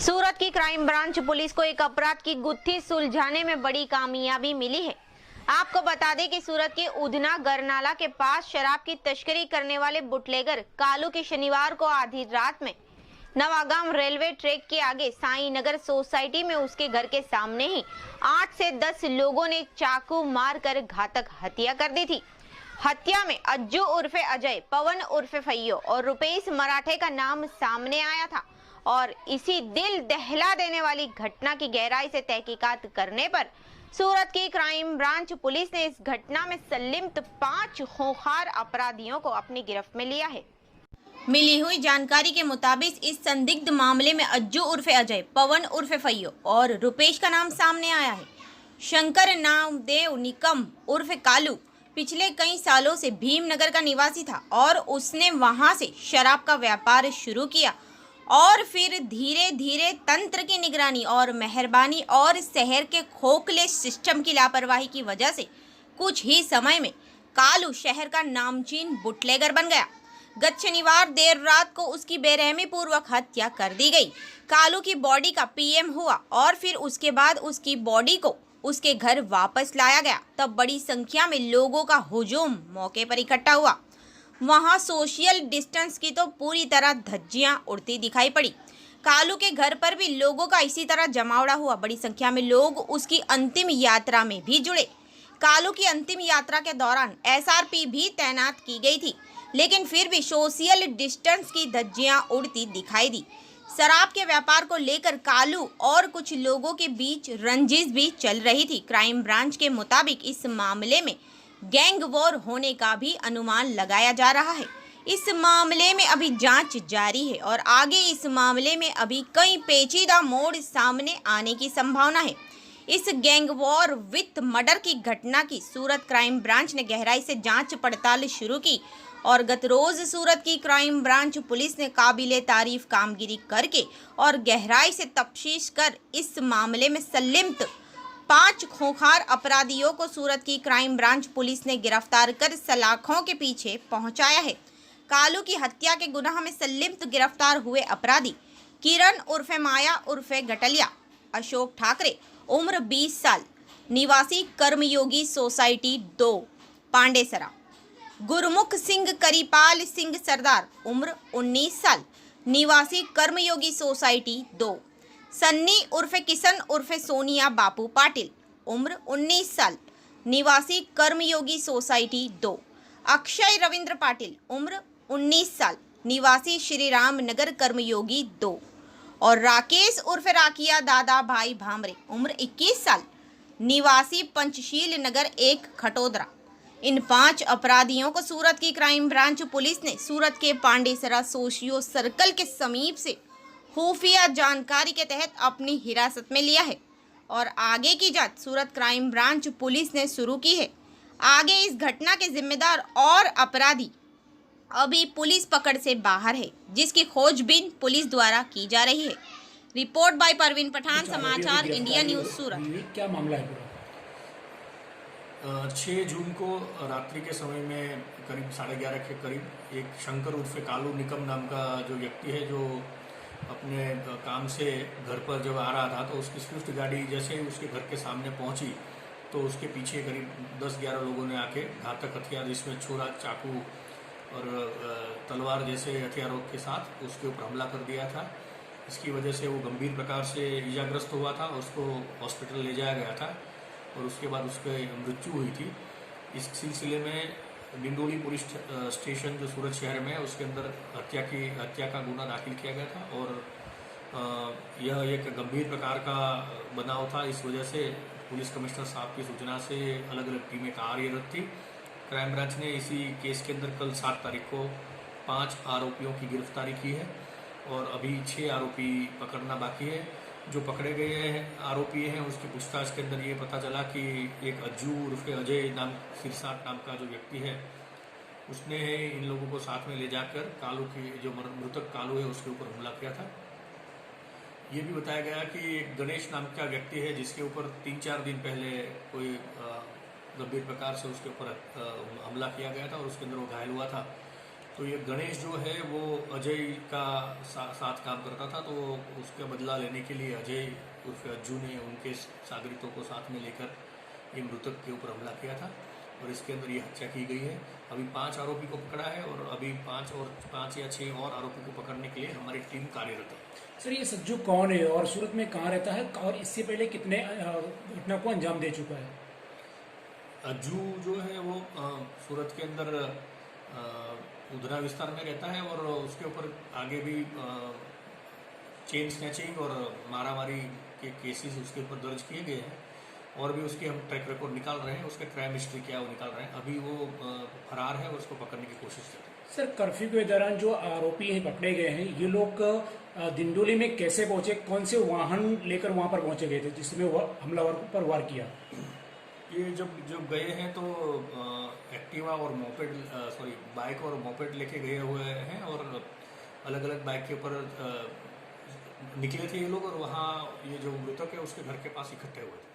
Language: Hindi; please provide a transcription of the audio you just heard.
सूरत की क्राइम ब्रांच पुलिस को एक अपराध की गुत्थी सुलझाने में बड़ी कामयाबी मिली है। आपको बता दें कि सूरत के उधना गरनाला के पास शराब की तस्करी करने वाले बुटलेगर कालू की शनिवार को आधी रात में नवागाम रेलवे ट्रैक के आगे साई नगर सोसाइटी में उसके घर के सामने ही 8 से 10 लोगों ने चाकू मारकर घातक हत्या कर दी थी। हत्या में अज्जू उर्फे अजय, पवन उर्फे फैयो और रुपेश मराठे का नाम सामने आया था और इसी दिल दहला देने वाली घटना की गहराई से तहकीकात करने पर सूरत की क्राइम ब्रांच पुलिस ने इस घटना में संलिप्त 5 खूंखार अपराधियों को अपनी गिरफ्त में लिया है। मिली हुई जानकारी के मुताबिक इस संदिग्ध मामले में अज्जू उर्फे अजय, पवन उर्फे फैयो और रुपेश का नाम सामने आया है। शंकर नामदेव निकम उर्फे कालू पिछले कई सालों से भीमनगर का निवासी था और उसने वहां से शराब का व्यापार शुरू किया और फिर धीरे धीरे तंत्र की निगरानी और मेहरबानी और शहर के खोखले सिस्टम की लापरवाही की वजह से कुछ ही समय में कालू शहर का नामचीन बुटलेगर बन गया। गत शनिवार देर रात को उसकी बेरहमी पूर्वक हत्या कर दी गई। कालू की बॉडी का पीएम हुआ और फिर उसके बाद उसकी बॉडी को उसके घर वापस लाया गया। तब बड़ी संख्या में लोगों का हुजूम मौके पर इकट्ठा हुआ। वहां सोशल डिस्टेंस की तो पूरी तरह धज्जियां उड़ती दिखाई पड़ी। कालू के घर पर भी लोगों का इसी तरह जमावड़ा हुआ। बड़ी संख्या में लोग उसकी अंतिम यात्रा में भी जुड़े। कालू की अंतिम यात्रा के दौरान एसआरपी भी तैनात की गई थी, लेकिन फिर भी सोशल डिस्टेंस की धज्जियां उड़ती दिखाई दी। शराब के व्यापार को लेकर कालू और कुछ लोगों के बीच रंजिश भी चल रही थी। क्राइम ब्रांच के मुताबिक इस मामले में गैंग वॉर होने का भी अनुमान लगाया जा रहा है। इस मामले में अभी जांच जारी है और आगे इस मामले में अभी कई पेचीदा मोड़ सामने आने की संभावना है। इस गैंग वॉर विथ मर्डर की घटना की सूरत क्राइम ब्रांच ने गहराई से जांच पड़ताल शुरू की और गत रोज सूरत की क्राइम ब्रांच पुलिस ने काबिले तारीफ कामगिरी करके और गहराई से तफ्तीश कर इस मामले में संलिप्त 5 खूंखार अपराधियों को सूरत की क्राइम ब्रांच पुलिस ने गिरफ्तार कर सलाखों के पीछे पहुंचाया है। कालू की हत्या के गुनाह में संलिप्त गिरफ्तार हुए अपराधी किरण उर्फे माया उर्फे गटलिया, अशोक ठाकरे उम्र 20 साल, निवासी कर्मयोगी सोसाइटी 2 पांडेसरा, गुरमुख सिंह करीपाल सिंह सरदार उम्र 19 साल, निवासी कर्मयोगी सोसाइटी 2, सन्नी उर्फे किशन उर्फे सोनिया बापू पाटिल उम्र 19 साल, निवासी कर्मयोगी सोसाइटी 2, अक्षय रविंद्र पाटिल उम्र 19 साल, निवासी श्री राम नगर कर्मयोगी 2 और राकेश उर्फे राकिया दादा भाई भामरे उम्र 21 साल, निवासी पंचशील नगर 1 खटोदरा। इन 5 अपराधियों को सूरत की क्राइम ब्रांच पुलिस ने सूरत के पांडेसरा सोशियो सर्कल के समीप से खुफिया जानकारी के तहत अपनी हिरासत में लिया है और आगे की जांच सूरत क्राइम ब्रांच पुलिस ने शुरू की है। आगे इस घटना के जिम्मेदार और अपराधी अभी पुलिस पकड़ से बाहर है, जिसकी खोजबीन पुलिस द्वारा की जा रही है। रिपोर्ट बाय परवीन पठान, समाचार इंडिया न्यूज सूरत। क्या मामला है पूरा? 6 जून को रात्रि के समय में करीब 11:30 के करीब एक शंकर उर्फे कालू निकम नाम का जो व्यक्ति है, जो अपने काम से घर पर जब आ रहा था तो उसकी स्विफ्ट गाड़ी जैसे ही उसके घर के सामने पहुंची तो उसके पीछे करीब 10-11 लोगों ने आके घातक हथियार, जिसमें छुरा, चाकू और तलवार जैसे हथियारों के साथ उसके ऊपर हमला कर दिया था। इसकी वजह से वो गंभीर प्रकार से इजाग्रस्त हुआ था और उसको हॉस्पिटल ले जाया गया था और उसके बाद उसकी मृत्यु हुई थी। इस सिलसिले में डिंडोली पुलिस स्टेशन जो सूरत शहर में है उसके अंदर हत्या का गुना दाखिल किया गया था और यह एक गंभीर प्रकार का बनाव था। इस वजह से पुलिस कमिश्नर साहब की सूचना से अलग अलग टीमें कार्यरत थी। क्राइम ब्रांच ने इसी केस के अंदर कल 7 तारीख को 5 आरोपियों की गिरफ्तारी की है और अभी 6 आरोपी पकड़ना बाकी है। जो पकड़े गए आरोपी हैं उसकी पूछताछ के अंदर ये पता चला कि एक अज्जू उर्फे अजय नाम सिरसाट नाम का जो व्यक्ति है उसने इन लोगों को साथ में ले जाकर कालू की जो मृतक कालू है उसके ऊपर हमला किया था। ये भी बताया गया कि एक गणेश नाम का व्यक्ति है जिसके ऊपर 3-4 दिन पहले कोई गंभीर प्रकार से उसके ऊपर हमला किया गया था और उसके अंदर वो घायल हुआ था। तो ये गणेश जो है वो अजय का साथ काम करता था, तो उसका बदला लेने के लिए अजय उर्फ अज्जू ने उनके सागरितों को साथ में लेकर ये मृतक के ऊपर हमला किया था और इसके अंदर ये हत्या की गई है। अभी 5 आरोपी को पकड़ा है और अभी 5 या 6 और आरोपी को पकड़ने के लिए हमारी टीम कार्यरत है। सर, ये सज्जू कौन है और सूरत में कहाँ रहता है और इससे पहले कितने घटना को अंजाम दे चुका है? अज्जू जो है वो सूरत के अंदर उधना विस्तार में रहता है और उसके ऊपर आगे भी चेन स्नैचिंग और मारामारी के केसेस उसके ऊपर दर्ज किए गए हैं और भी उसके हम ट्रैक रिकॉर्ड निकाल रहे हैं, उसका क्राइम हिस्ट्री क्या है वो निकाल रहे हैं। अभी वो फरार है और उसको पकड़ने की कोशिश कर रहे हैं। सर, कर्फ्यू के दौरान जो आरोपी हैं पकड़े गए हैं, ये लोग दिंडोली में कैसे पहुंचे? कौन से वाहन लेकर वहां पर पहुंचे गए थे जिसमें वह हमलावर पर वार किया? ये जब गए हैं तो एक्टिवा और मोपेड बाइक और मोपेड लेके गए हुए हैं और अलग अलग बाइक के ऊपर निकले थे ये लोग और वहाँ ये जो मृतक है उसके घर के पास इकट्ठे हुए थे।